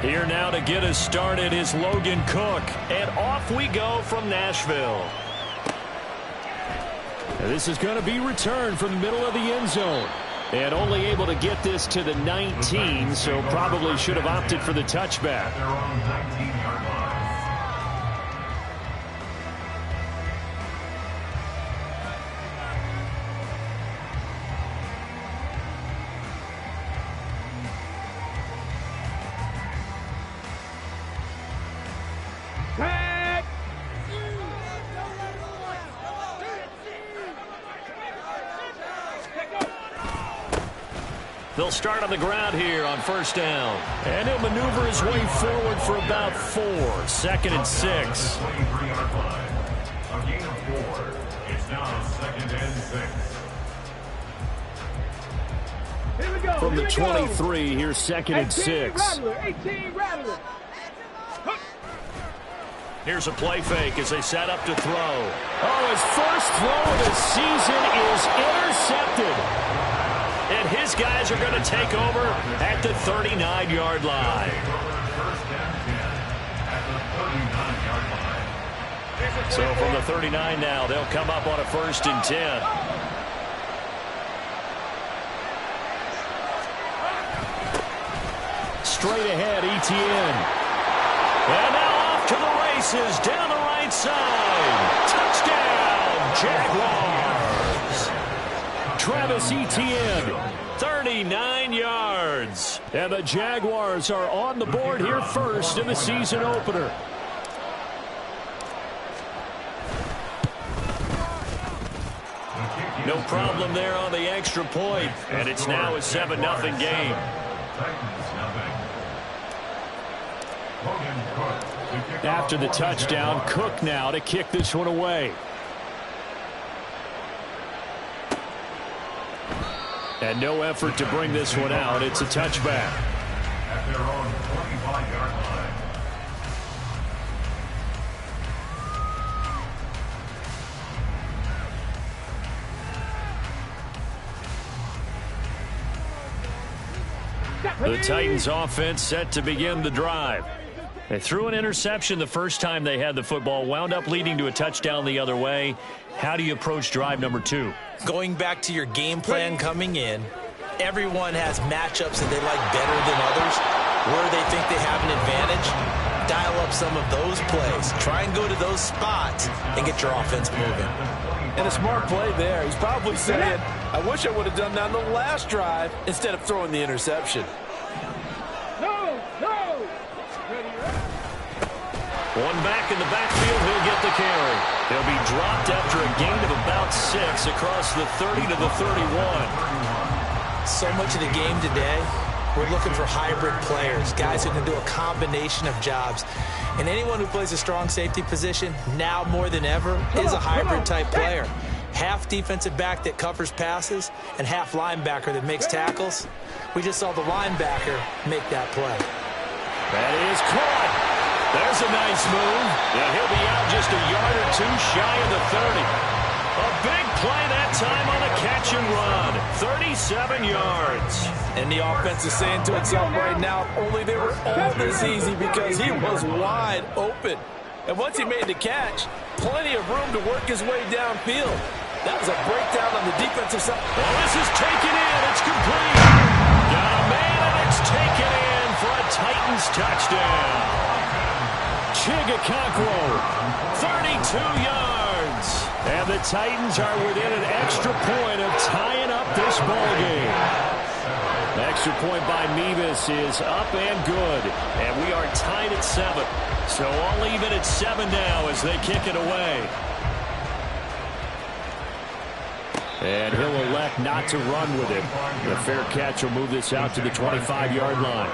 Here now to get us started is Logan Cook. And off we go from Nashville. And this is going to be returned from the middle of the end zone. And only able to get this to the 19, so probably should have opted for the touchback. They'll start on the ground here on first down. And he'll maneuver his way forward for about 4. 2nd and 6. From the 23, here's 2nd and 6. Here's a play fake as they set up to throw. Oh, his first throw of the season is intercepted. And his guys are going to take over at the 39-yard line. So from the 39 now, they'll come up on a 1st and 10. Straight ahead, Etienne. And now off to the races down the right side. Touchdown, Jaguars. Travis Etienne, 39 yards. And the Jaguars are on the board here first in the season opener. No problem there on the extra point. And it's now a 7-0 game. After the touchdown, Cook now to kick this one away. And no effort to bring this one out. It's a touchback. At their own 25-yard line. The Titans offense set to begin the drive. They threw an interception the first time they had the football, wound up leading to a touchdown the other way. How do you approach drive number 2? Going back to your game plan coming in, everyone has matchups that they like better than others. Where they think they have an advantage, dial up some of those plays. Try and go to those spots and get your offense moving. And a smart play there. He's probably saying, I wish I would have done that on the last drive instead of throwing the interception. One back in the backfield, he'll get the carry. He'll be dropped after a gain of about 6 across the 30 to the 31. So much of the game today, we're looking for hybrid players, guys who can do a combination of jobs. And anyone who plays a strong safety position, now more than ever, is a hybrid-type player. Half defensive back that covers passes and half linebacker that makes tackles. We just saw the linebacker make that play. That is caught. There's a nice move. And he'll be out just a yard or 2 shy of the 30. A big play that time on a catch and run. 37 yards. And the offense is saying to itself right now, only they were all this easy because he was wide open. And once he made the catch, plenty of room to work his way downfield. That was a breakdown on the defensive side. Well, this is taken in. It's complete. Got a man, and it's taken in for a Titans touchdown. Chigakakwo, 32 yards. And the Titans are within an extra point of tying up this ball game. The extra point by Mevis is up and good. And we are tied at 7. So all even at 7 now as they kick it away. And he'll elect not to run with it. The fair catch will move this out to the 25-yard line.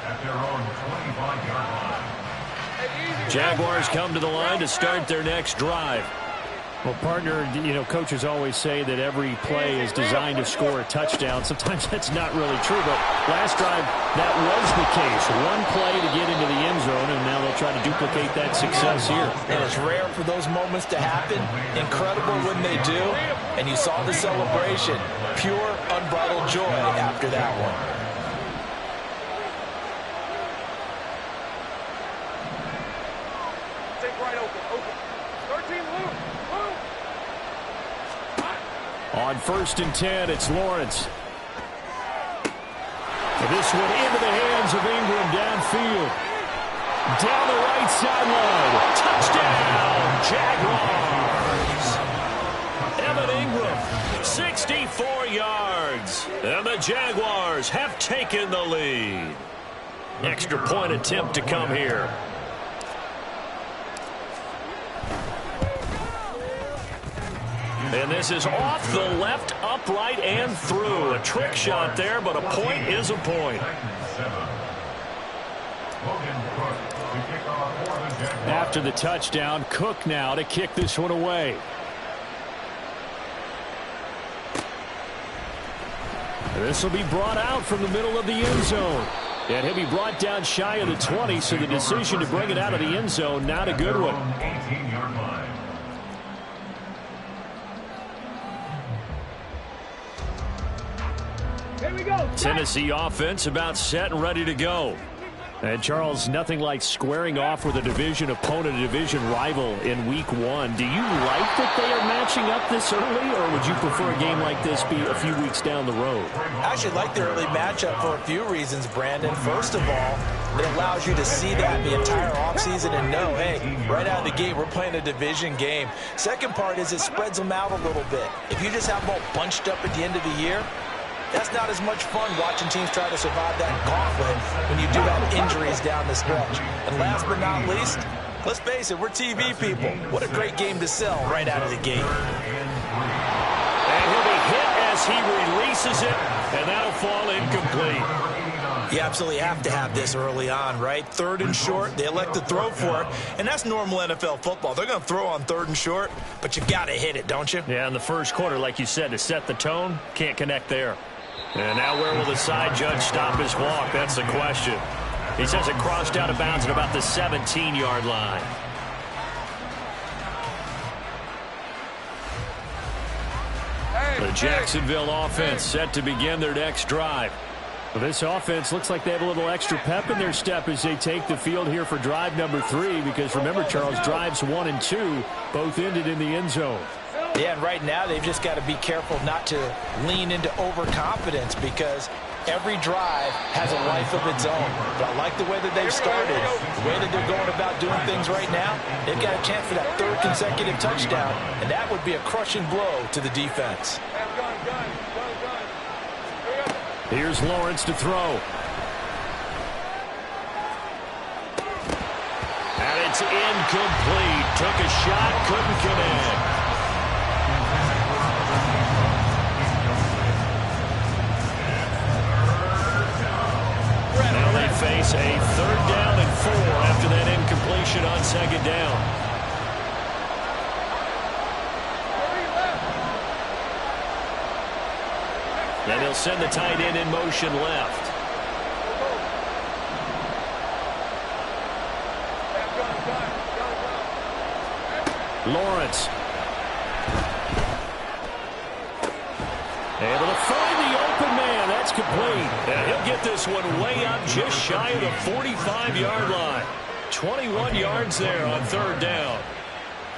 At their own 25-yard line. Jaguars come to the line to start their next drive. Well, partner, coaches always say that every play is designed to score a touchdown. Sometimes that's not really true, but last drive, that was the case. One play to get into the end zone, and now they'll try to duplicate that success here. And it's rare for those moments to happen. Incredible when they do. And you saw the celebration. Pure, unbridled joy after that one. On 1st and 10, it's Lawrence. This one into the hands of Ingram downfield. Down the right sideline. Touchdown, Jaguars. Evan Ingram, 64 yards. And the Jaguars have taken the lead. Extra point attempt to come here. And this is off the left, upright, and through. A trick shot there, but a point is a point. After the touchdown, Cook now to kick this one away. This will be brought out from the middle of the end zone. And he'll be brought down shy of the 20, so the decision to bring it out of the end zone, not a good one. Tennessee offense about set and ready to go. And Charles, nothing like squaring off with a division opponent, a division rival in week 1. Do you like that they are matching up this early, or would you prefer a game like this be a few weeks down the road? I actually like the early matchup for a few reasons, Brandon. First of all, it allows you to see that the entire offseason and know, hey, right out of the gate, we're playing a division game. Second part is it spreads them out a little bit. If you just have them all bunched up at the end of the year, that's not as much fun watching teams try to survive that gauntlet when you do have injuries down the stretch. And last but not least, let's face it, we're TV people. What a great game to sell right out of the gate. And he'll be hit as he releases it, and that'll fall incomplete. You absolutely have to have this early on, right? 3rd and short, they elect to throw for it, and that's normal NFL football. They're going to throw on 3rd and short, but you got to hit it, don't you? Yeah, in the first quarter, like you said, to set the tone, can't connect there. And now where will the side judge stop his walk? That's the question. He says it crossed out of bounds at about the 17-yard line. The Jacksonville offense set to begin their next drive. Well, this offense looks like they have a little extra pep in their step as they take the field here for drive number 3, because remember, Charles, drives 1 and 2 both ended in the end zone. Yeah, and right now they've just got to be careful not to lean into overconfidence, because every drive has a life of its own. But I like the way that they've started, the way that they're going about doing things right now. They've got a chance for that 3rd consecutive touchdown, and that would be a crushing blow to the defense. Here's Lawrence to throw. And it's incomplete. Took a shot, couldn't connect. Now they face a 3rd down and 4 after that incompletion on 2nd down. And they'll send the tight end in motion left. Lawrence. Able to find the open man. That's complete. And he'll get this one way up just shy of the 45-yard line. 21 yards there on 3rd down.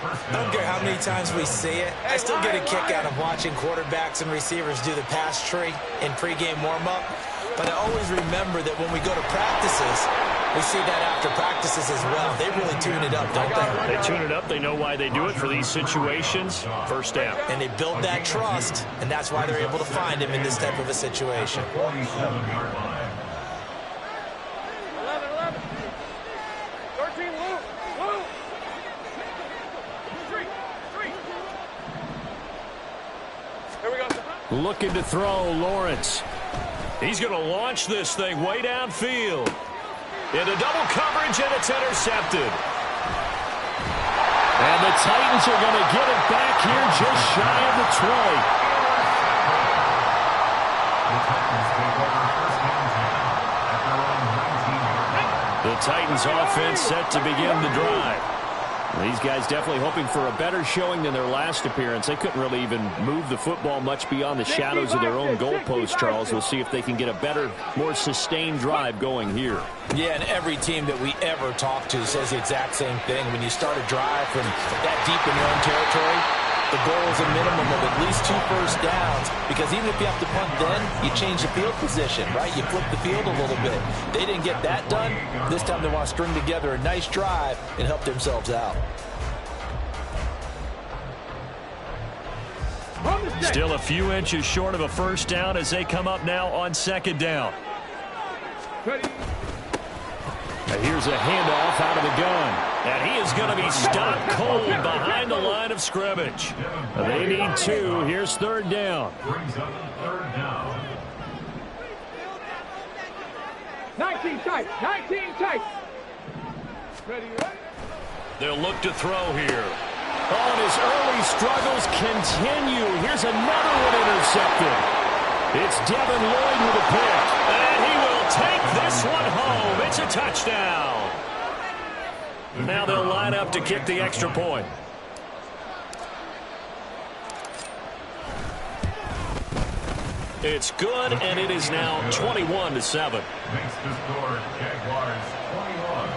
I don't care how many times we see it. I still get a kick out of watching quarterbacks and receivers do the pass tree in pregame warm-up. But I always remember that when we go to practices, we see that after practices as well. They really tune it up, don't they? They tune it up. They know why they do it for these situations. 1st down. And they build that trust, and that's why they're able to find him in this type of a situation. 11. Looking to throw, Lawrence. He's going to launch this thing way downfield. Into double coverage, and it's intercepted. And And the Titans are going to get it back here just shy of the 20. The Titans offense set to begin the drive. These guys definitely hoping for a better showing than their last appearance. They couldn't really even move the football much beyond the shadows of their own goalpost, Charles. We'll see if they can get a better, more sustained drive going here. Yeah, and every team that we ever talk to says the exact same thing. When you start a drive from that deep in your own territory, the goal is a minimum of at least 2 first downs, because even if you have to punt then, you change the field position, right? You flip the field a little bit. They didn't get that done. This time they want to string together a nice drive and help themselves out. Still a few inches short of a first down as they come up now on second down. And here's a handoff out of the gun. And he is going to be stopped cold behind the line of scrimmage. They need 2. Here's third down. 19 tight. 19 tight. Ready, right? They'll look to throw here. Oh, and his early struggles continue. Here's another one intercepted. It's Devin Lloyd with a pick. And he will take this one home. It's a touchdown. Now they'll line up to kick the extra point. It's good, and it is now 21-7. Makes the score Jaguars 21,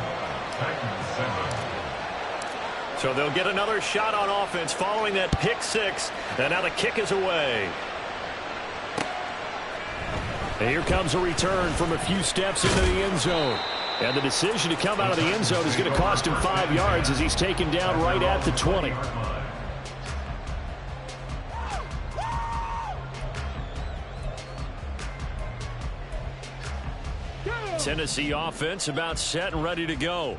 Titans 7. So they'll get another shot on offense following that pick 6. And now the kick is away. And here comes a return from a few steps into the end zone. And the decision to come out of the end zone is going to cost him 5 yards as he's taken down right at the 20. Tennessee offense about set and ready to go.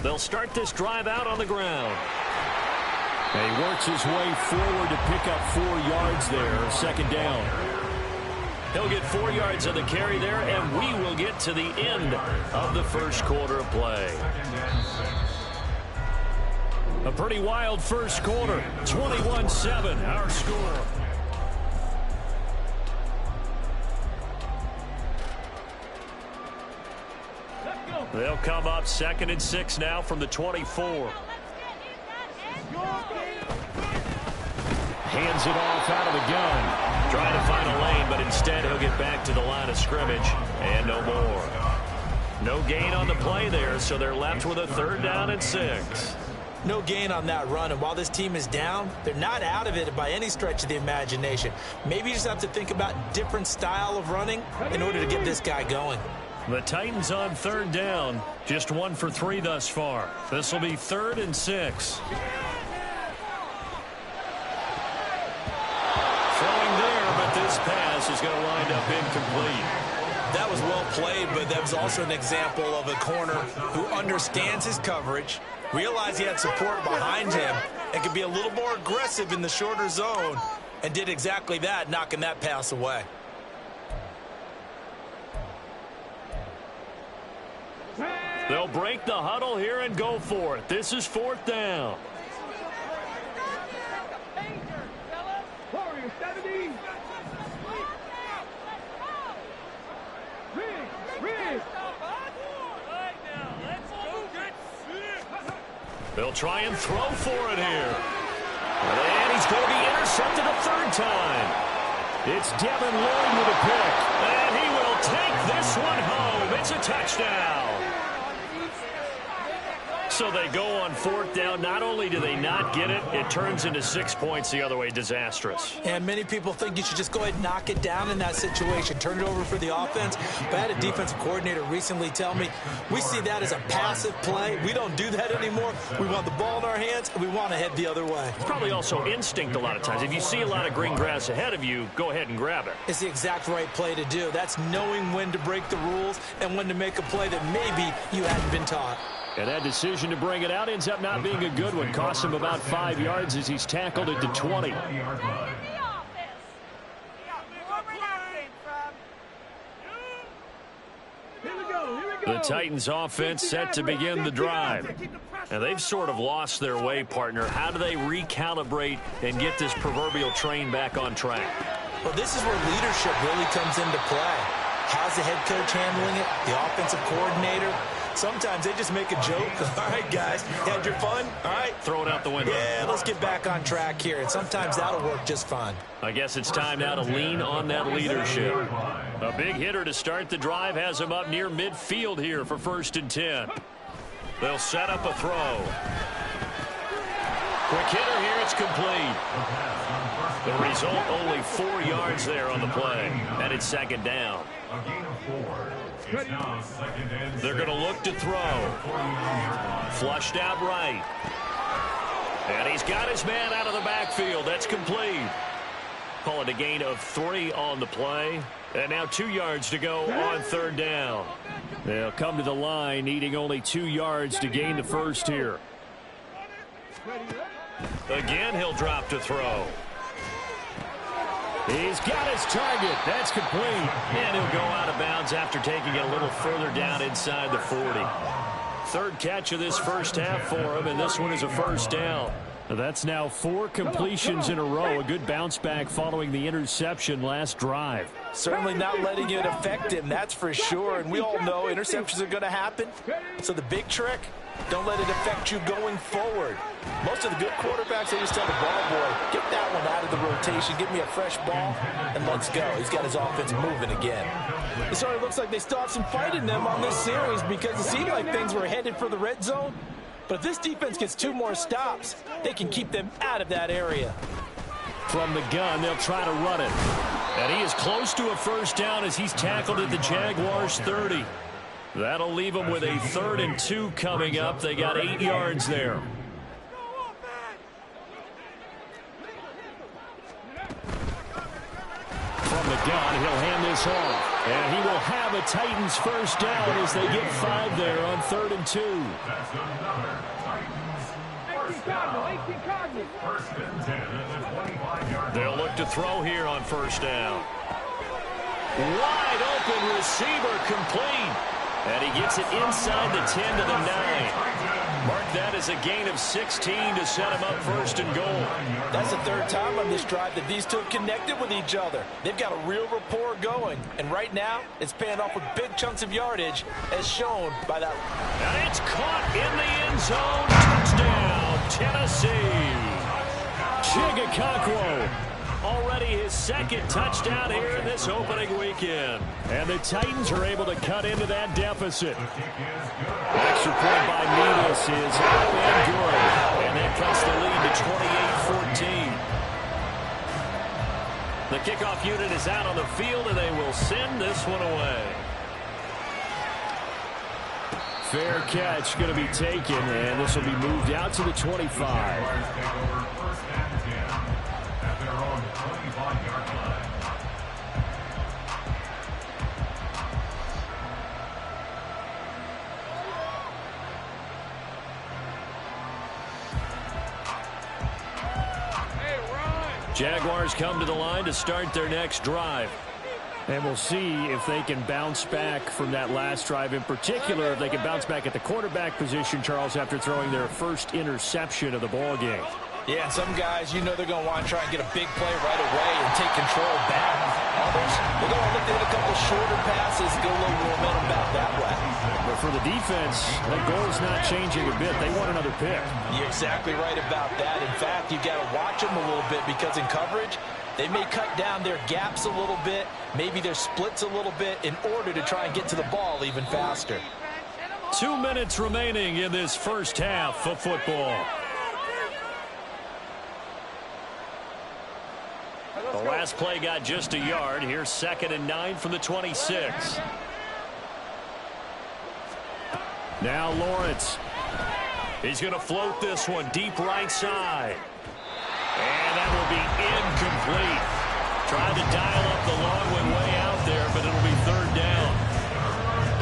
They'll start this drive out on the ground. And he works his way forward to pick up 4 yards there, second down. He'll get 4 yards on the carry there, and we will get to the end of the first quarter of play. A pretty wild first quarter, 21-7, our score. They'll come up 2nd and 6 now from the 24. Hands it off out of the gun. Trying to find a lane, but instead he'll get back to the line of scrimmage. And no more. No gain on the play there, so they're left with a 3rd down and 6. No gain on that run, and while this team is down, they're not out of it by any stretch of the imagination. Maybe you just have to think about different style of running in order to get this guy going. The Titans on 3rd down. Just 1 for 3 thus far. This will be 3rd and 6. This pass is going to wind up incomplete. That was well played, but that was also an example of a corner who understands his coverage, realized he had support behind him, and could be a little more aggressive in the shorter zone, and did exactly that, knocking that pass away. They'll break the huddle here and go for it. This is 4th down. Warrior 70. They'll try and throw for it here. And he's going to be intercepted a 3rd time. It's Devin Lloyd with a pick. And he will take this one home. It's a touchdown. So they go on 4th down. Not only do they not get it, it turns into 6 points the other way. Disastrous. And many people think you should just go ahead and knock it down in that situation. Turn it over for the offense. But I had a defensive coordinator recently tell me, we see that as a passive play. We don't do that anymore. We want the ball in our hands, and we want to head the other way. It's probably also instinct a lot of times. If you see a lot of green grass ahead of you, go ahead and grab it. It's the exact right play to do. That's knowing when to break the rules and when to make a play that maybe you hadn't been taught. And that decision to bring it out ends up not being a good one. Costs him about 5 yards as he's tackled at the 20. The Titans offense set to begin the drive. Now, they've sort of lost their way, partner. How do they recalibrate and get this proverbial train back on track? Well, this is where leadership really comes into play. How's the head coach handling it? The offensive coordinator? Sometimes they just make a joke. All right, guys, you had your fun? All right. Throw it out the window. Yeah, let's get back on track here. And sometimes that'll work just fine. I guess it's time now to lean on that leadership. A big hitter to start the drive has him up near midfield here for 1st and 10. They'll set up a throw. Quick hitter here, it's complete. The result, only 4 yards there on the play. And it's 2nd down. A gain of 4. It's now 2nd and 6. They're going to look to throw. Flushed out right. And he's got his man out of the backfield. That's complete. Call it a gain of 3 on the play. And now 2 yards to go on 3rd down. They'll come to the line needing only 2 yards to gain the first here. Again, he'll drop to throw. He's got his target. That's complete. And he'll go out of bounds after taking it a little further down inside the 40. 3rd catch of this first half for him, and this one is a 1st down. That's now 4 completions in a row. A good bounce back following the interception last drive. Certainly not letting it affect him, that's for sure. And we all know interceptions are going to happen. So the big trick, don't let it affect you going forward. Most of the good quarterbacks, they just tell the ball boy, get that one out of the rotation, give me a fresh ball, and let's go. He's got his offense moving again. It sort of looks like they still have some fight in them on this series because it seemed like things were headed for the red zone. But if this defense gets 2 more stops, they can keep them out of that area. From the gun, they'll try to run it. And he is close to a 1st down as he's tackled at the Jaguars' 30. That'll leave them with a 3rd and 2 coming up. They got 8 yards there. From the gun, he'll hand this off. And he will have a Titans 1st down as they get 5 there on 3rd and 2. That's another Titans 1st down. 1st and 10 at the 25-yard line. They'll look to throw here on 1st down. Wide open receiver complete. And he gets it inside the 10 to the 9. Mark that as a gain of 16 to set him up 1st and goal. That's the 3rd time on this drive that these two have connected with each other. They've got a real rapport going. And right now, it's paying off with big chunks of yardage, as shown by that. And it's caught in the end zone. Touchdown, Tennessee. Chigakonkwo. Already his 2nd touchdown here in this opening weekend. And the Titans are able to cut into that deficit. Extra point by Metis is up and good. And that cuts the lead to 28-14. The kickoff unit is out on the field, and they will send this one away. Fair catch going to be taken, and this will be moved out to the 25. Jaguars come to the line to start their next drive. And we'll see if they can bounce back from that last drive. In particular, if they can bounce back at the quarterback position, Charles, after throwing their first interception of the ball game. Yeah, and some guys, you know they're going to want to try and get a big play right away and take control back. Others, they're going to look to hit a couple shorter passes, get a little momentum back that way. But for the defense, the goal's not changing a bit. They want another pick. You're exactly right about that. In fact, you've got to watch them a little bit because in coverage, they may cut down their gaps a little bit, maybe their splits a little bit in order to try and get to the ball even faster. 2 minutes remaining in this first half of football. The last play got just a yard. Here's 2nd and 9 from the 26. Now Lawrence. He's going to float this one deep right side. And that will be incomplete. Tried to dial up the long one way out there, but it'll be 3rd down.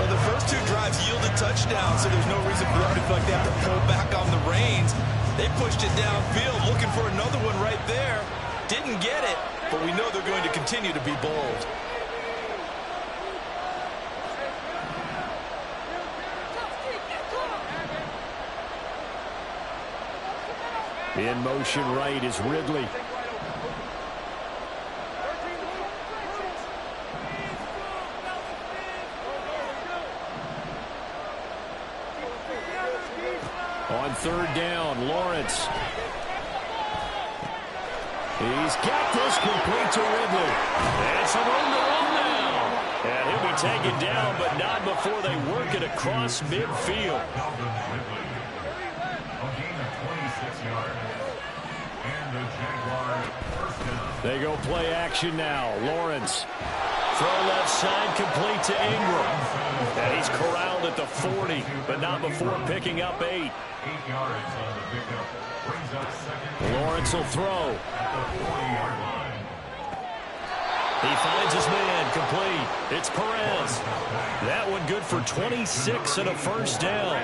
Well, the first 2 drives yielded touchdowns, so there's no reason for them to feel like they have to pull back on the reins. They pushed it downfield, looking for another one right there. Didn't get it, but we know they're going to continue to be bold. In motion right is Ridley. On third down, Lawrence. He's got this complete to Ridley. And some room to run now. And he'll be taken down, but not before they work it across midfield. They go play action now. Lawrence. Throw left side complete to Ingram. And he's corralled at the 40, but not before picking up 8. 8 yards on the pickup. Brings up second. Lawrence will throw. At the 40-yard line. He finds his man complete. It's Perez. That one good for 26 and a first down. A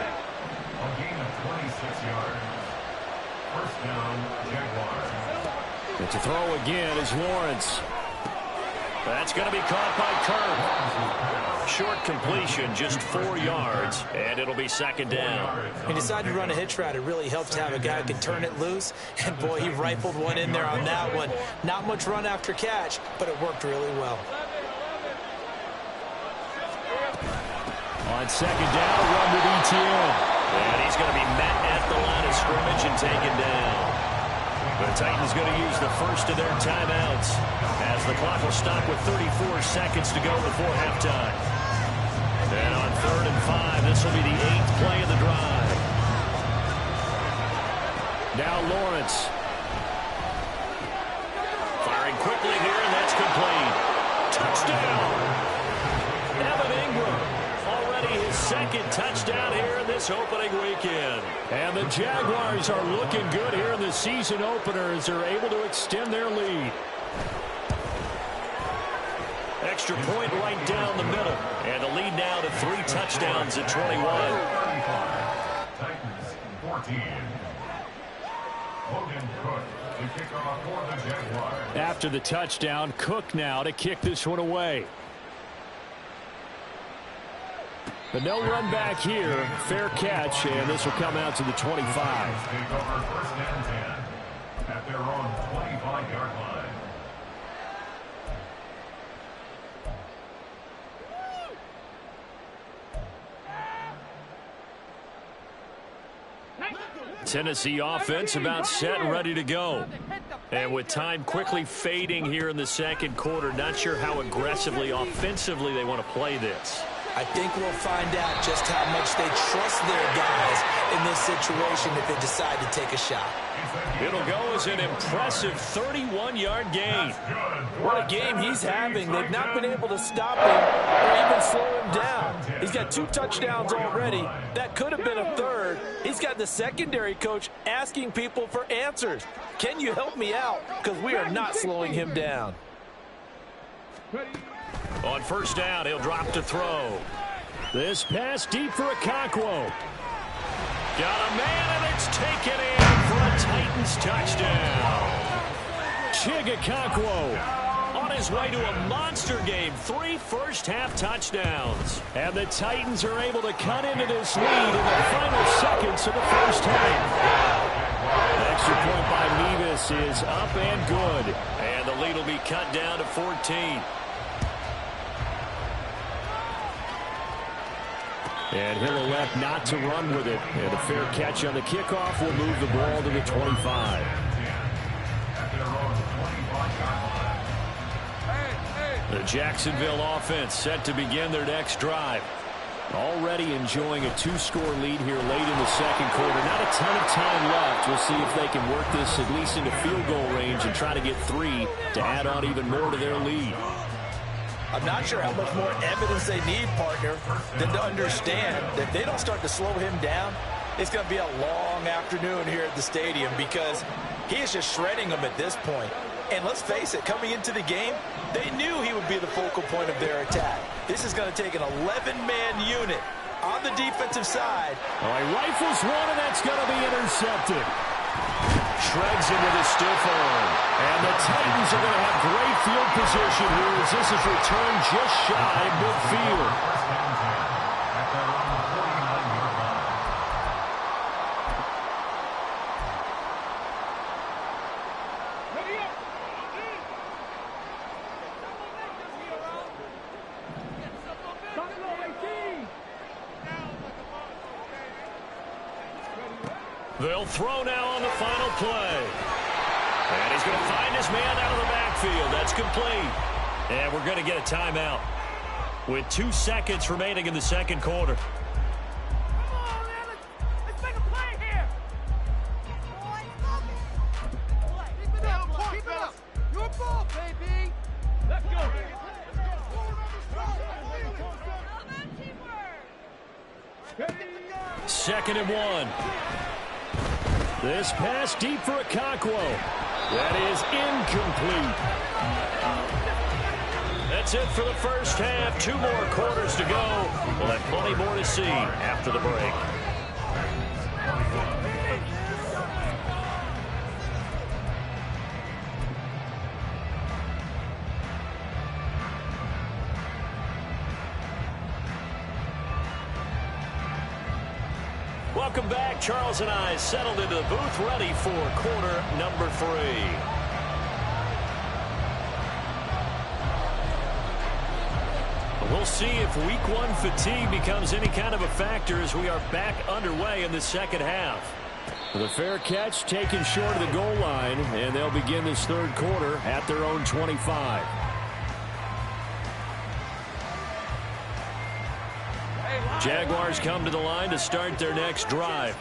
gain of 26 yards. First down, Jaguars. And to throw again is Lawrence. That's going to be caught by Kirk. Short completion, just 4 yards, and it'll be second down. He decided to run a hitch route. It really helps to have a guy who can turn it loose. And, boy, he rifled one in there on that one. Not much run after catch, but it worked really well. On second down, a run with Etienne. And he's going to be met at the line of scrimmage and taken down. The Titans going to use the first of their timeouts as the clock will stop with 34 seconds to go before halftime. And on 3rd and 5, this will be the 8th play of the drive. Now Lawrence. Firing quickly here, and that's complete. Touchdown! Evan Ingram. Already his second touchdown here in this opening weekend. And the Jaguars are looking good here in the season opener as they're able to extend their lead. Extra point right down the middle. And the lead now to 3 touchdowns at 21. Titans 14. Logan Cook to kick off for the Jaguars. After the touchdown, Cook now to kick this one away. But no run back here. Fair catch, and this will come out to the 25. Take over first and 10 at their own 25-yard line. Tennessee offense about set and ready to go. And with time quickly fading here in the second quarter, not sure how aggressively, offensively they want to play this. I think we'll find out just how much they trust their guys in this situation if they decide to take a shot. It'll go as an impressive 31-yard gain. What a game he's having. They've not been able to stop him or even slow him down. He's got 2 touchdowns already. That could have been a third. He's got the secondary coach asking people for answers. Can you help me out? Because we are not slowing him down. On first down, he'll drop to throw. This pass deep for Okonkwo. Got a man, and it's taken in for a Titans touchdown. Okonkwo on his way to a monster game. 3 first-half touchdowns. And the Titans are able to cut into this lead in the final seconds of the first half. Extra point by Nevis is up and good. And the lead will be cut down to 14. And he'll elect not to run with it. And a fair catch on the kickoff will move the ball to the 25. The Jacksonville offense set to begin their next drive. Already enjoying a 2-score lead here late in the second quarter. Not a ton of time left. We'll see if they can work this at least into field goal range and try to get 3 to add on even more to their lead. I'm not sure how much more evidence they need, partner, than to understand that if they don't start to slow him down, it's going to be a long afternoon here at the stadium because he is just shredding them at this point. And let's face it, coming into the game, they knew he would be the focal point of their attack. This is going to take an 11-man unit on the defensive side. Oh, he rifles one, and that's going to be intercepted. Shreds him with a stiff arm. And the Titans are going to have great field position here as this is returned just shy of midfield. They'll throw now on the final play. And he's going to find his man out of the backfield. That's complete. And we're going to get a timeout with 2 seconds remaining in the second quarter. Come on, man. Let's make a play here. Keep it up. Your ball, baby. Let's go. Second and 1. This pass deep for Okonkwo. That is incomplete. That's it for the first half. 2 more quarters to go. We'll have plenty more to see after the break. Welcome back. Charles and I settled into the booth, ready for quarter number 3. We'll see if week 1 fatigue becomes any kind of a factor as we are back underway in the second half. The fair catch taken short of the goal line, and they'll begin this third quarter at their own 25. Jaguars come to the line to start their next drive.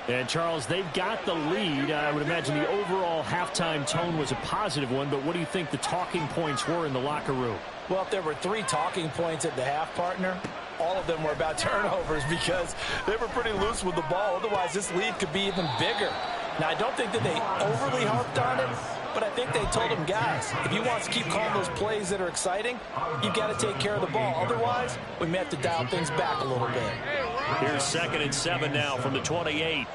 And, Charles, they've got the lead. I would imagine the overall halftime tone was a positive one, but what do you think the talking points were in the locker room? Well, if there were 3 talking points at the half, partner, all of them were about turnovers because they were pretty loose with the ball. Otherwise, this lead could be even bigger. Now, I don't think that they overly harped on it, but I think they told them, guys, if you want to keep calling those plays that are exciting, you've got to take care of the ball. Otherwise, we may have to dial things back a little bit. Here's 2nd and 7 now from the 28.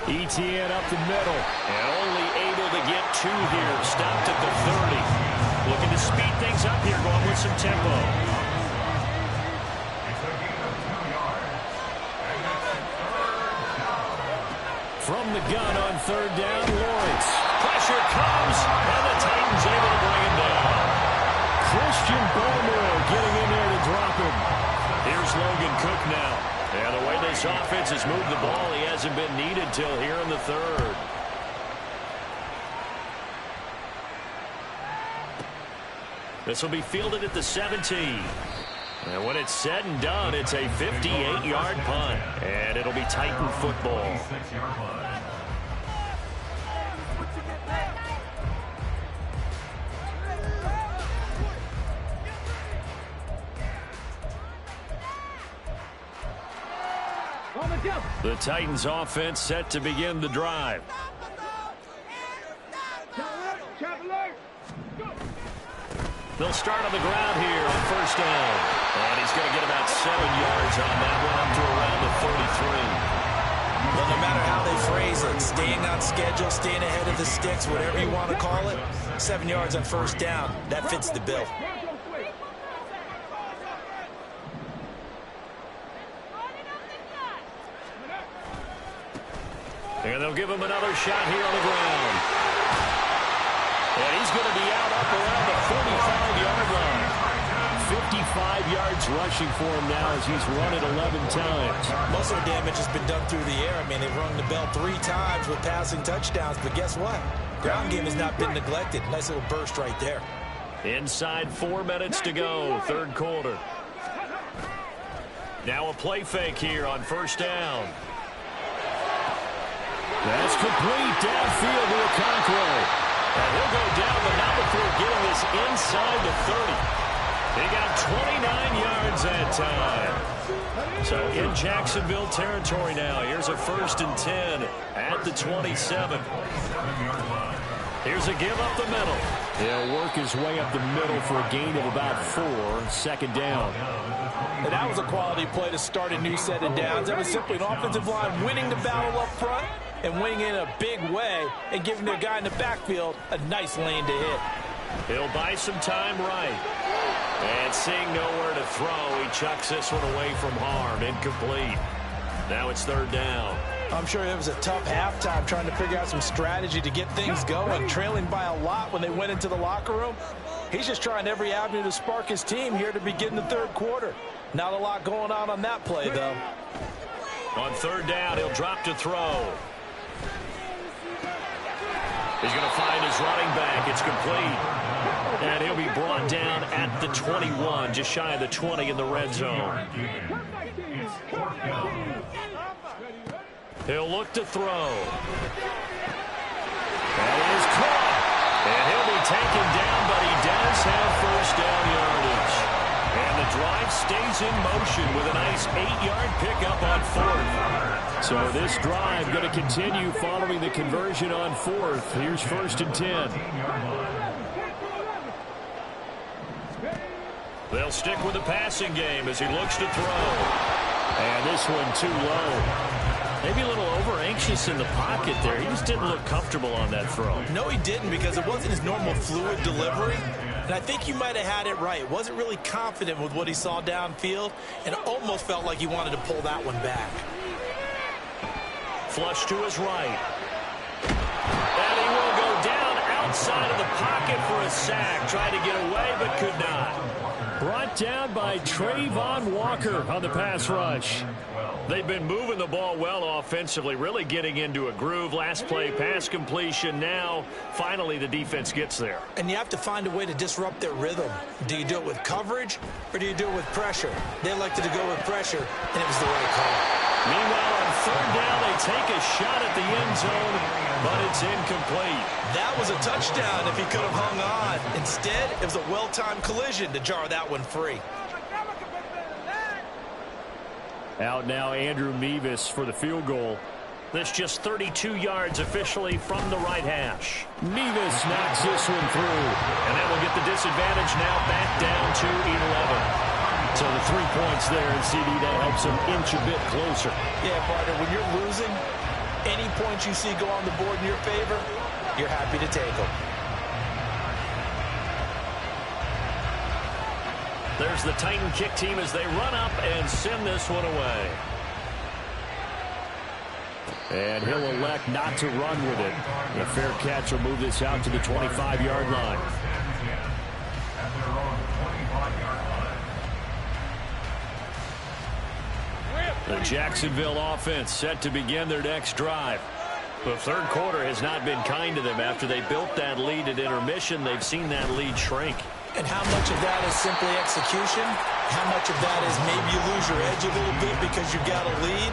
Etienne up the middle, and only able to get 2 here. Stopped at the 30. Looking to speed things up here, going with some tempo. From the gun on 3rd down, Lawrence. Pressure comes, and the Titans able to bring him down. Christian Barmore getting in there to drop him. Here's Logan Cook now. And the way this offense has moved the ball, he hasn't been needed till here in the 3rd. This will be fielded at the 17. And when it's said and done, it's a 58-yard punt. And it'll be Titan football. The Titans offense set to begin the drive. They'll start on the ground here on 1st down. And he's going to get about 7 yards on that one, up to around the 33. Well, no matter how they phrase it, staying on schedule, staying ahead of the sticks, whatever you want to call it, 7 yards on 1st down, that fits the bill. And they'll give him another shot here on the ground. And he's going to be out up around the 45-yard line. 55 yards rushing for him now as he's run it 11 times. Most of the damage has been done through the air. I mean, they've rung the bell 3 times with passing touchdowns, but guess what? Ground game has not been neglected. Nice little burst right there. Inside 4 minutes to go, 3rd quarter. Now a play fake here on 1st down. That's complete downfield to Okonkwo. And he'll go down, but not before getting this inside the 30. He got 29 yards that time. So in Jacksonville territory now. Here's a 1st and 10 at the 27. Here's a give up the middle. He'll work his way up the middle for a gain of about 4. 2nd down. And that was a quality play to start a new set of downs. That was simply an offensive line winning the battle up front and winning in a big way and giving their guy in the backfield a nice lane to hit. He'll buy some time right. And seeing nowhere to throw, he chucks this one away from harm. Incomplete. Now it's 3rd down. I'm sure it was a tough halftime trying to figure out some strategy to get things going, trailing by a lot when they went into the locker room. He's just trying every avenue to spark his team here to begin the 3rd quarter. Not a lot going on that play, though. On third down, he'll drop to throw. He's going to find his running back. It's complete. And he'll be brought down at the 21, just shy of the 20 in the red zone. He'll look to throw. That is caught. And he'll be taken down, but he does have first down yardage. And the drive stays in motion with a nice 8-yard pickup on fourth. So this drive going to continue following the conversion on fourth. Here's first and 10. They'll stick with the passing game as he looks to throw. And this one too low. Maybe a little over-anxious in the pocket there. He just didn't look comfortable on that throw. No, he didn't, because it wasn't his normal fluid delivery. And I think you might have had it right. Wasn't really confident with what he saw downfield, and almost felt like he wanted to pull that one back. Flush to his right. And he will go down outside of the pocket for a sack. Tried to get away, but could not. Brought down by Trayvon Walker on the pass rush. They've been moving the ball well offensively, really getting into a groove. Last play, pass completion. Now, finally, the defense gets there. And you have to find a way to disrupt their rhythm. Do you do it with coverage, or do you do it with pressure? They elected to go with pressure, and it was the right call. Meanwhile, on third down, they take a shot at the end zone, but it's incomplete. That was a touchdown if he could have hung on. Instead, it was a well-timed collision to jar that one free. Out now, Andrew Mevis for the field goal. That's just 32 yards officially from the right hash. Mevis knocks this one through. And that will get the disadvantage now back down to 11. So the 3 points there, and CD, that helps them inch a bit closer. Yeah, partner, when you're losing, any points you see go on the board in your favor, you're happy to take them. There's the Titan kick team as they run up and send this one away. And he'll elect not to run with it. A fair catch will move this out to the 25-yard line. The Jacksonville offense set to begin their next drive. The third quarter has not been kind to them. After they built that lead at intermission, they've seen that lead shrink. And how much of that is simply execution? How much of that is maybe you lose your edge a little bit because you've got a lead?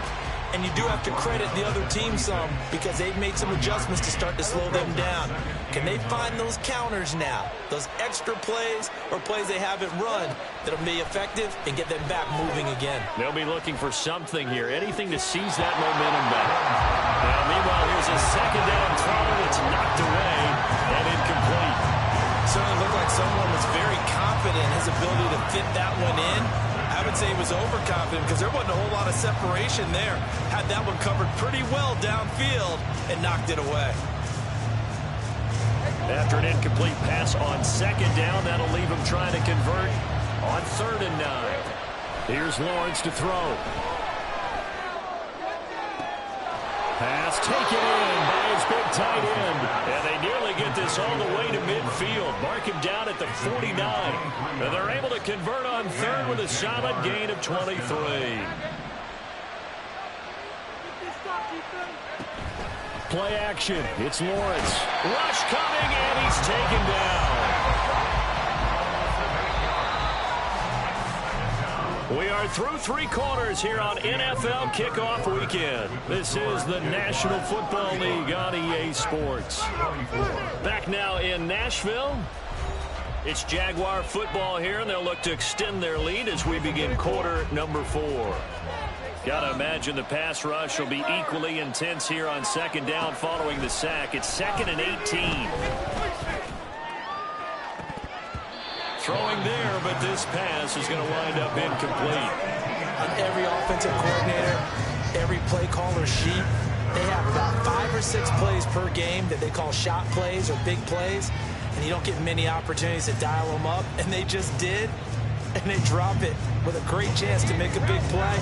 And you do have to credit the other team some, because they've made some adjustments to start to slow them down. Can they find those counters now, those extra plays or plays they haven't run that'll be effective and get them back moving again? They'll be looking for something here, anything to seize that momentum back. Now, meanwhile, here's a second down throw that's knocked away and incomplete. Certainly looked like someone was very confident in his ability to fit that one in. I would say he was overconfident because there wasn't a whole lot of separation there. Had that one covered pretty well downfield and knocked it away. After an incomplete pass on second down, that'll leave him trying to convert on 3rd and 9. Here's Lawrence to throw. Pass taken in by his big tight end. And they nearly get this all the way to midfield. Mark him down at the 49. And they're able to convert on 3rd with a solid gain of 23. Play action. It's Lawrence. Rush coming, and he's taken down. We are through 3 quarters here on NFL Kickoff Weekend. This is the National Football League on EA Sports. Back now in Nashville. It's Jaguar football here, and they'll look to extend their lead as we begin quarter number 4. Gotta imagine the pass rush will be equally intense here on second down following the sack. It's 2nd and 18. Throwing there, but this pass is going to wind up incomplete. On every offensive coordinator, every play caller sheet, they have about 5 or 6 plays per game that they call shot plays or big plays, and you don't get many opportunities to dial them up, and they just did, and they drop it with a great chance to make a big play.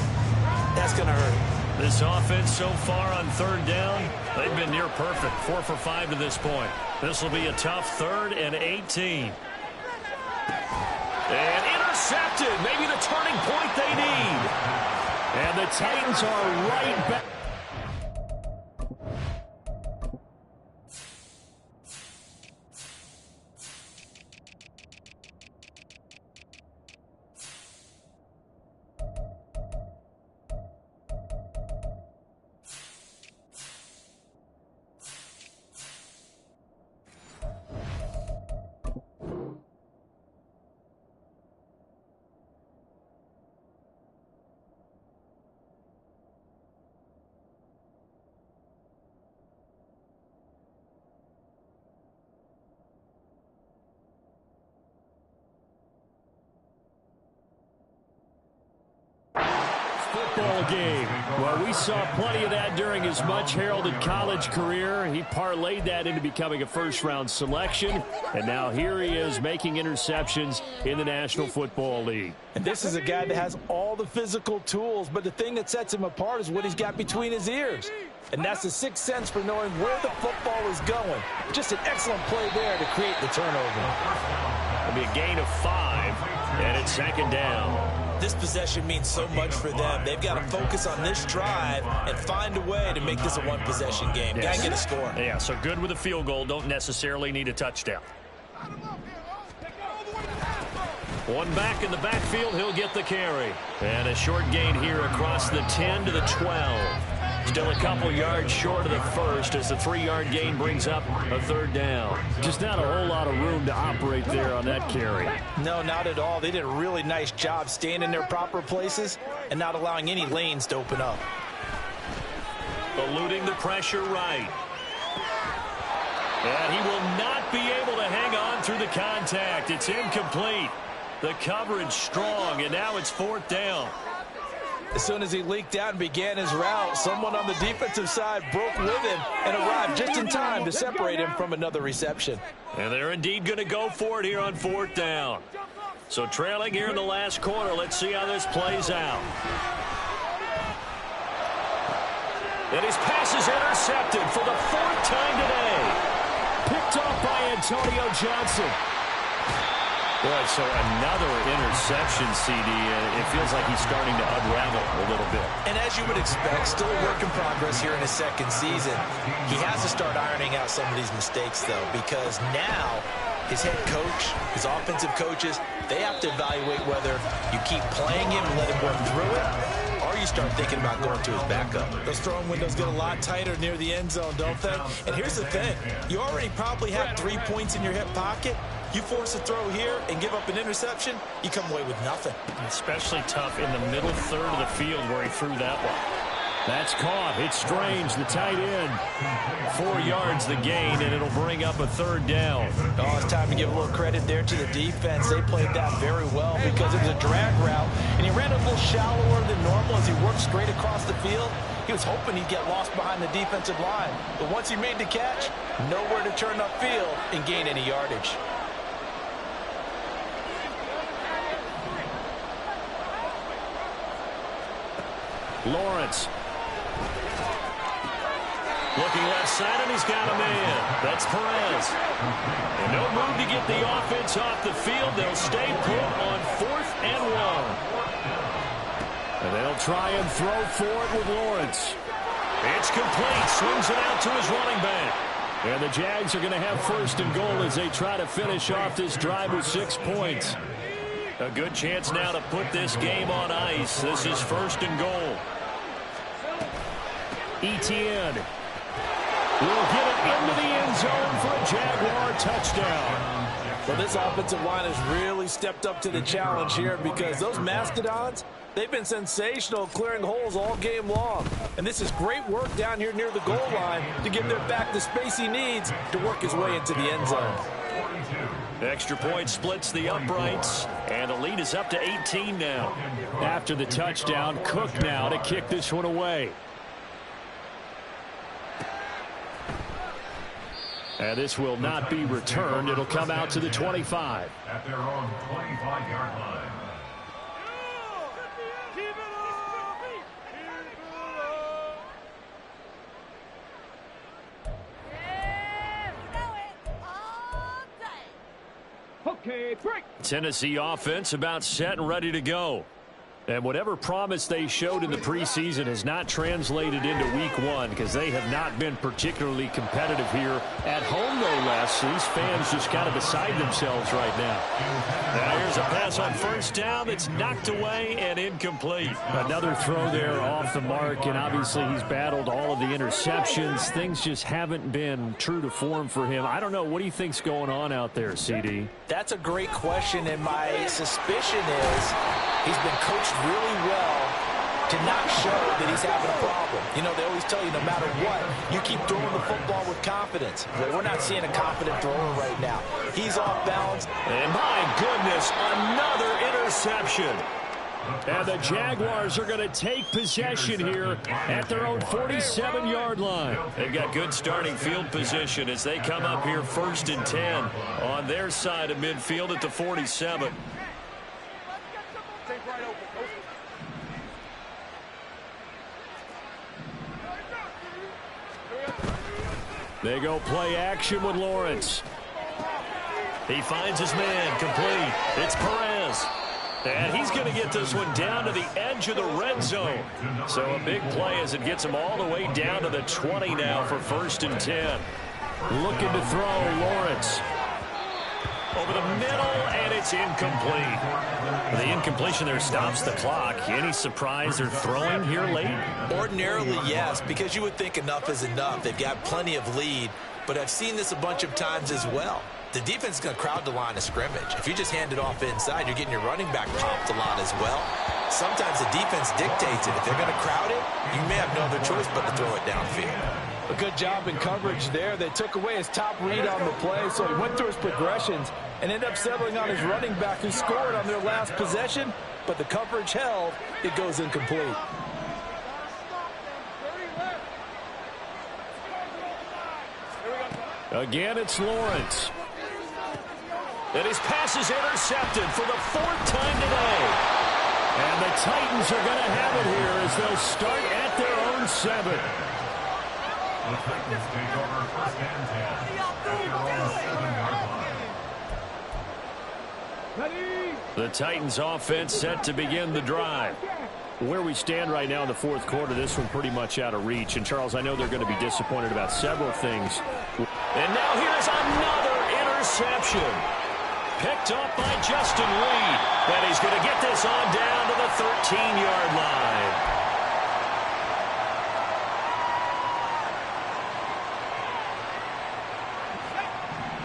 That's going to hurt. This offense so far on 3rd down, they've been near perfect. 4 for 5 to this point. This will be a tough 3rd and 18. And intercepted. Maybe the turning point they need. And the Titans are right back. Football game. Well, we saw plenty of that during his much-heralded college career. He parlayed that into becoming a first-round selection, and now here he is making interceptions in the National Football League. And this is a guy that has all the physical tools, but the thing that sets him apart is what he's got between his ears. And that's the sixth sense for knowing where the football is going. Just an excellent play there to create the turnover. It'll be a gain of 5, and it's second down. This possession means so much for them. They've got to focus on this drive and find a way to make this a one-possession game. Yes. Got to get a score. Yeah, so good with a field goal. Don't necessarily need a touchdown. One back in the backfield. He'll get the carry. And a short gain here across the 10 to the 12. Still a couple yards short of the first as the 3-yard gain brings up a third down. Just not a whole lot of room to operate there on that carry. No, not at all. They did a really nice job staying in their proper places and not allowing any lanes to open up. Eluding the pressure right. And he will not be able to hang on through the contact. It's incomplete. The coverage strong, and now it's fourth down. As soon as he leaked out and began his route, someone on the defensive side broke with him and arrived just in time to separate him from another reception. And they're indeed going to go for it here on fourth down. So trailing here in the last quarter, let's see how this plays out. And his pass is intercepted for the 4th time today. Picked off by Antonio Johnson. Boy, so another interception, CD. It feels like he's starting to unravel a little bit. And as you would expect, still a work in progress here in his second season. He has to start ironing out some of these mistakes, though, because now his head coach, his offensive coaches, they have to evaluate whether you keep playing him and let him work through it, or you start thinking about going to his backup. Those throwing windows get a lot tighter near the end zone, don't they? And here's the thing. You already probably have 3 points in your hip pocket. You force a throw here and give up an interception, you come away with nothing. Especially tough in the middle third of the field where he threw that one. That's caught. It's Strange, the tight end. 4 yards the gain, and it'll bring up a third down. Oh, it's time to give a little credit there to the defense. They played that very well because it was a drag route, and he ran a little shallower than normal as he worked straight across the field. He was hoping he'd get lost behind the defensive line. But once he made the catch, nowhere to turn upfield and gain any yardage. Lawrence. Looking left side, and he's got a man. That's Perez. And no move to get the offense off the field. They'll stay put on 4th and 1. And they'll try and throw for it with Lawrence. It's complete. Swings it out to his running back. And the Jags are going to have 1st and goal as they try to finish off this drive with 6 points. A good chance now to put this game on ice. This is 1st and goal. Etienne will get it into the end zone for a Jaguar touchdown. Well, this offensive line has really stepped up to the challenge here because those Mastodons, they've been sensational clearing holes all game long. And this is great work down here near the goal line to give their back the space he needs to work his way into the end zone. Extra point splits the uprights, and the lead is up to 18 now. After the touchdown, Cook now to kick this one away. And this will not be returned. It'll come out to the 25. At their own 25-yard line. Okay, break. Tennessee offense about set and ready to go. And whatever promise they showed in the preseason has not translated into week one because they have not been particularly competitive here at home, no less. These fans just kind of beside themselves right now. Now here's a pass on first down that's knocked away and incomplete. Another throw there off the mark, and obviously he's battled all of the interceptions. Things just haven't been true to form for him. I don't know. What do you think's going on out there, CD? That's a great question, and my suspicion is he's been coached really well to not show that he's having a problem. You know, they always tell you no matter what, you keep throwing the football with confidence. Well, we're not seeing a confident thrower right now. He's off balance. And my goodness, another interception. And the Jaguars are going to take possession here at their own 47-yard line. They've got good starting field position as they come up here 1st and 10 on their side of midfield at the 47. They go play action with Lawrence. He finds his man, complete. It's Perez. And he's going to get this one down to the edge of the red zone. So a big play as it gets him all the way down to the 20 now for 1st and 10. Looking to throw, Lawrence. Over the middle, and it's incomplete. The incompletion there stops the clock. Any surprise they're throwing here late? Ordinarily, yes, because you would think enough is enough. They've got plenty of lead, but I've seen this a bunch of times as well. The defense is going to crowd the line of scrimmage. If you just hand it off inside, you're getting your running back popped a lot as well. Sometimes the defense dictates it. If they're going to crowd it, you may have no other choice but to throw it downfield. A good job in coverage there. They took away his top read on the play, so he went through his progressions and ended up settling on his running back who scored on their last possession, but the coverage held. It goes incomplete. Again, it's Lawrence. And his pass is intercepted for the 4th time today. And the Titans are going to have it here as they'll start at their own 7. The Titans take over 1st and 10. The Titans offense set to begin the drive. Where we stand right now in the 4th quarter, this one pretty much out of reach. And, Charles, I know they're going to be disappointed about several things. And now here's another interception. Picked up by Justin Reed. And he's going to get this on down to the 13-yard line.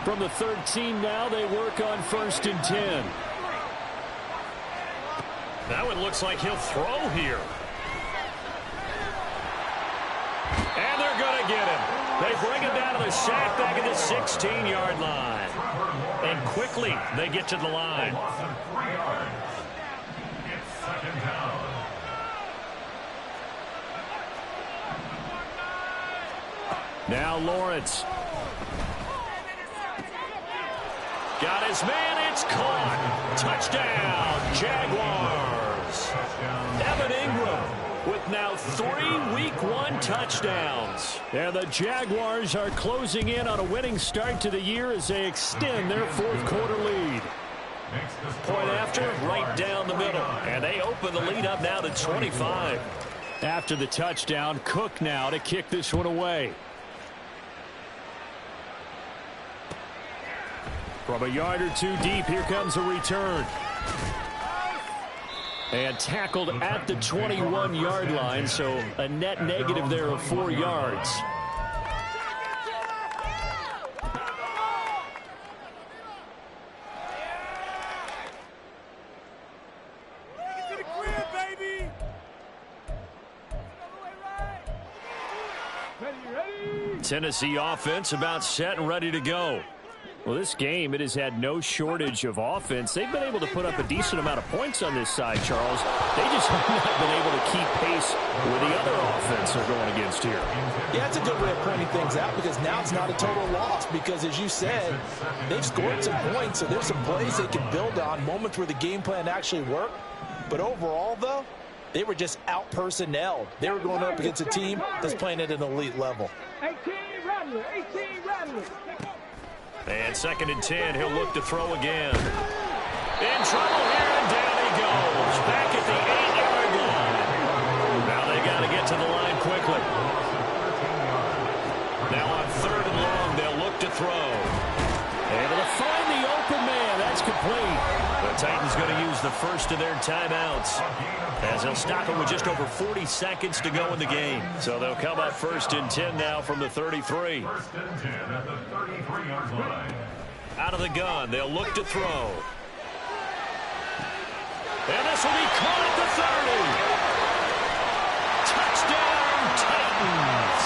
From the 13 now, they work on 1st and 10. Now it looks like he'll throw here. And they're going to get him. They bring him down to the sack back at the 16-yard line. And quickly, they get to the line. It's 2nd down. Now Lawrence. Got his man, it's caught. Touchdown, Jaguars. Evan Ingram with now 3 Week 1 touchdowns. And the Jaguars are closing in on a winning start to the year as they extend their 4th quarter lead. Point after, right down the middle. And they open the lead up now to 25. After the touchdown, Cook now to kick this one away. From a yard or two deep, here comes a return. And tackled at the 21-yard line, so a net negative there of 4 yards. Tennessee offense about set and ready to go. Well, this game, it has had no shortage of offense. They've been able to put up a decent amount of points on this side, Charles. They just have not been able to keep pace with the other offense they're going against here. Yeah, it's a good way of pointing things out because now it's not a total loss because, as you said, they've scored some points, so there's some plays they can build on, moments where the game plan actually worked. But overall, though, they were just out-personnelled. They were going up against a team that's playing at an elite level. 18 Rattler, 18 Rattler. And 2nd and 10, he'll look to throw again. In trouble here, and down he goes. Back at the 8-yard line. Now they got to get to the line quickly. Now on 3rd and long, they'll look to throw. Able to find the open man. That's complete. The Titans going to use the first of their timeouts, as they'll stop it with just over 40 seconds to go in the game. So they'll come up 1st and 10 now from the 33. 1st and 10 at the 33-yard line. Out of the gun, they'll look to throw. And this will be caught at the 30. Touchdown, Titans.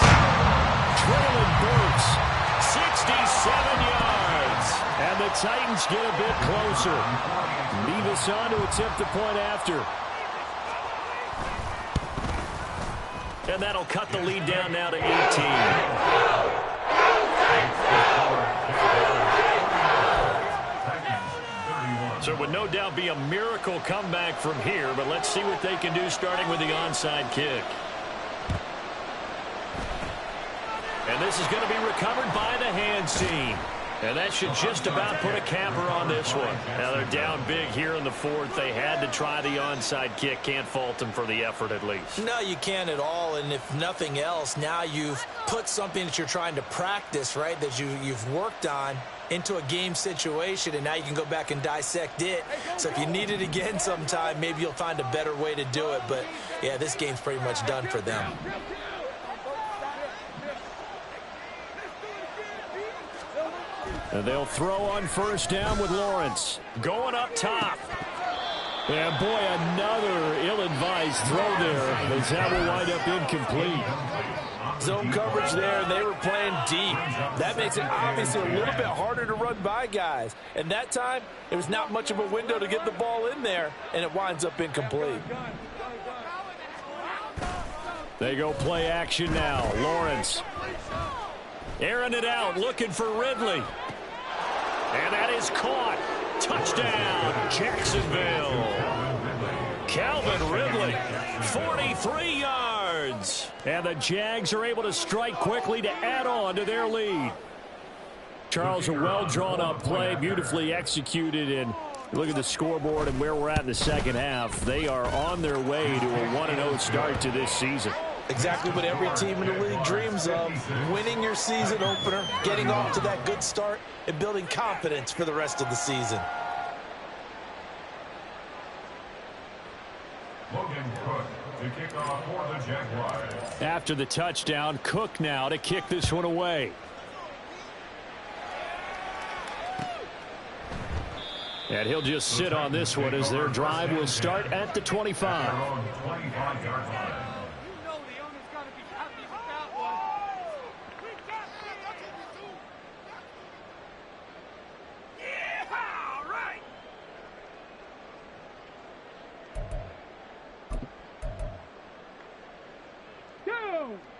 67 yards. And the Titans get a bit closer. Nevis on to attempt the point after. And that'll cut the lead down now to 18. So it would no doubt be a miracle comeback from here, but let's see what they can do starting with the onside kick. And this is going to be recovered by the hands team. And that should just about put a capper on this one. Now they're down big here in the 4th. They had to try the onside kick. Can't fault them for the effort at least. No, you can't at all. And if nothing else, now you've put something that you're trying to practice, right, that you've worked on into a game situation, and now you can go back and dissect it. So if you need it again sometime, maybe you'll find a better way to do it. But, yeah, this game's pretty much done for them. And they'll throw on 1st down with Lawrence. Going up top. And, boy, another ill-advised throw there, as that will wind up incomplete. Zone coverage there, and they were playing deep. That makes it obviously a little bit harder to run by guys. And that time, there was not much of a window to get the ball in there, and it winds up incomplete. They go play action now. Lawrence airing it out, looking for Ridley. And that is caught. Touchdown, Jacksonville. Calvin Ridley, 43 yards. And the Jags are able to strike quickly to add on to their lead. Charles, a well-drawn-up play, beautifully executed. And look at the scoreboard and where we're at in the 2nd half. They are on their way to a 1-0 start to this season. Exactly what every team in the league dreams of. Winning your season opener, getting off to that good start, and building confidence for the rest of the season. Logan Cook to kick off for the Jaguars. After the touchdown, Cook now to kick this one away. And he'll just sit on this one as their drive will start at the 25. You know the owner's got to be happy with that one. We got it. Yeah, all right.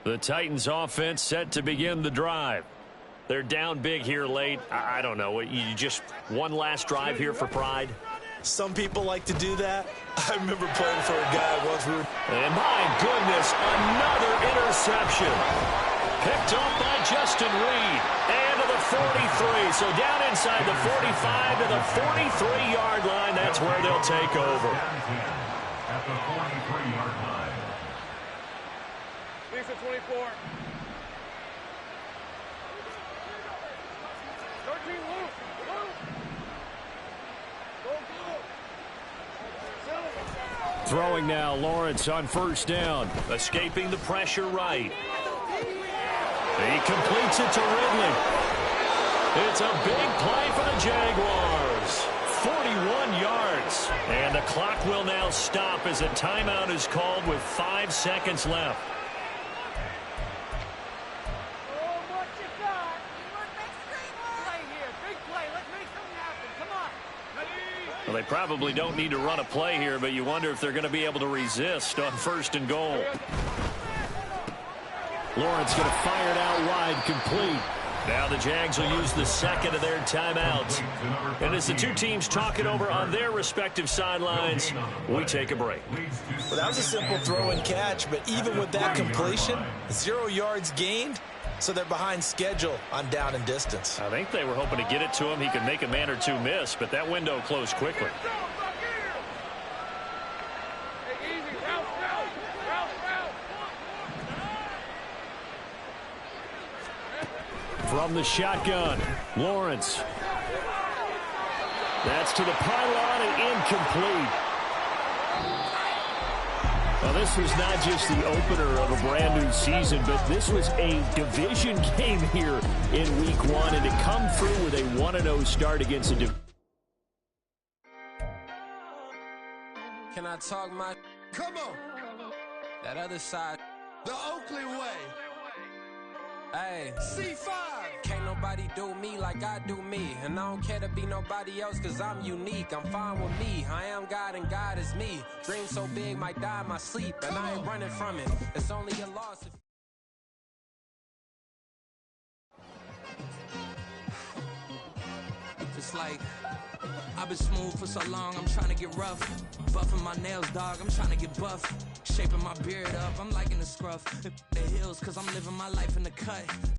The Titans offense set to begin the drive. They're down big here late. I don't know. You just one last drive here for pride? Some people like to do that. I remember playing for a guy once. And my goodness, another interception. Picked up by Justin Reed. And to the 43. So down inside the 45 to the 43-yard line. That's where they'll take over. At the 43-yard line. Lisa 24. 13 Luke. Throwing now, Lawrence on 1st down. Escaping the pressure right. He completes it to Ridley. It's a big play for the Jaguars. 41 yards. And the clock will now stop as a timeout is called with 5 seconds left. Well, they probably don't need to run a play here, but you wonder if they're going to be able to resist on 1st and goal. Lawrence going to fire it out wide, complete. Now the Jags will use the 2nd of their timeouts. And as the two teams talk it over on their respective sidelines, we take a break. Well, that was a simple throw and catch, but even with that completion, 0 yards gained, So they're behind schedule on down and distance. I think they were hoping to get it to him. He could make a man or two miss, but that window closed quickly. From the shotgun, Lawrence. That's to the pylon and incomplete. Well, this was not just the opener of a brand new season, but this was a division game here in week 1, and to come through with a 1-0 start against a division. Can I talk my... Come on. That other side. The Oakley way. Hey. C5. Can't nobody do me like I do me. And I don't care to be nobody else cause I'm unique. I'm fine with me. I am God and God is me. Dream so big might die in my sleep. And I ain't running from it. It's only a loss if... It's like... I've been smooth for so long, I'm trying to get rough. Buffing my nails, dog, I'm trying to get buff. Shaping my beard up, I'm liking the scruff. The hills, cause I'm living my life in the cut.